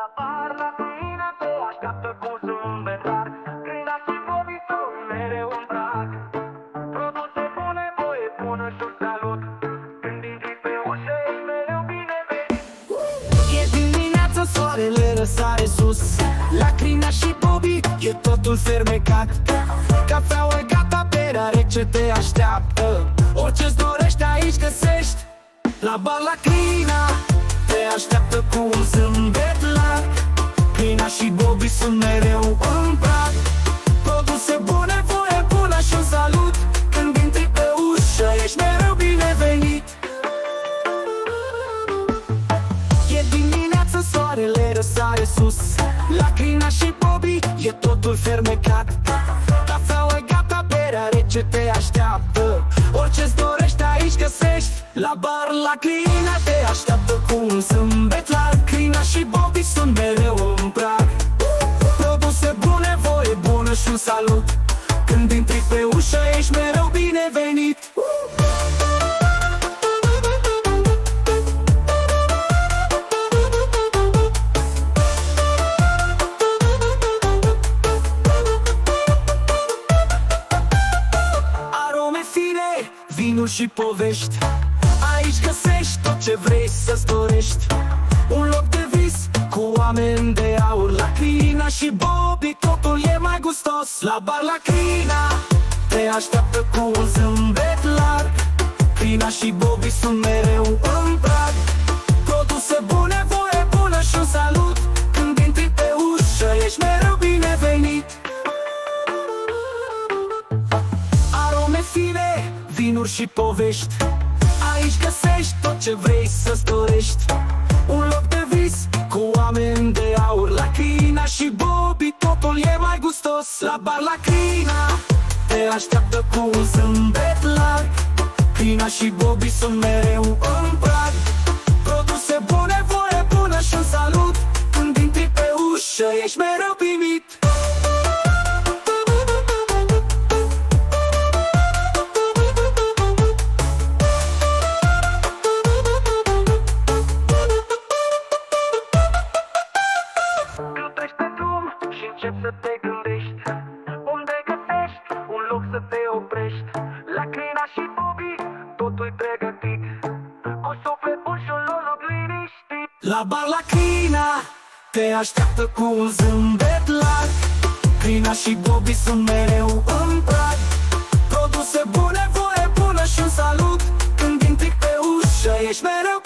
La bar, la tine te așteaptă cu zâmbet rar. Crina și Bobby sunt mereu în prag. Produse bune, voie bună și salut. Când intri pe ușă, ești mereu binevenit. E dimineața, soarele răsare sus. La Crina și Bobby e totul fermecat. Cafeaua e gata, berea rece te așteaptă. Orice-ți dorești aici găsești. La bar, la Crina te așteaptă cu un zâmbet larg. Crina și Bobby sunt mereu în prag. Produse bune, voie bună și un salut. Când intri pe ușă, ești mereu binevenit. E dimineața, soarele răsare sus. La Crina și Bobby e totul fermecat. Cafeaua e gata, berea rece te așteaptă. Orice-ți dorești aici găsești. La bar, la Crina te așteaptă cu un zâmbet larg. Crina și Bobby sunt mereu în prag. Produse bune, voie bună și un salut. Când intri pe ușă, ești mereu binevenit. Arome fine, vinuri și povești. Aici găsești tot ce vrei să-ți dorești. Un loc de vis cu oameni de aur. La Crina și Bobby totul e mai gustos. La bar, la Crina te așteaptă cu un zâmbet larg. Crina și Bobby sunt mereu în prag. Produse bune, voie bună și un salut. Când intri pe ușă, ești mereu binevenit. Arome fine, vinuri și povești. Aici găsești tot ce vrei să-ți dorești. Un loc de vis cu oameni de aur. La Crina și Bobby totul e mai gustos. La bar, la Crina te așteaptă cu un zâmbet larg. Crina și Bobby sunt mereu în prag. Produse bune, voie bună și un salut. Când intri pe ușă, ești mereu primit. Câtește drum și începi să te gândești. Unde găsești un loc să te oprești. La Crina și Bobby totul-i pregătit. Cu suflet bun și un loc liniștit. La bar, la Crina te așteaptă cu un zâmbet larg. Crina și Bobby sunt mereu în prag. Produse bune, voie bună și un salut. Când intri pe ușă, ești mereu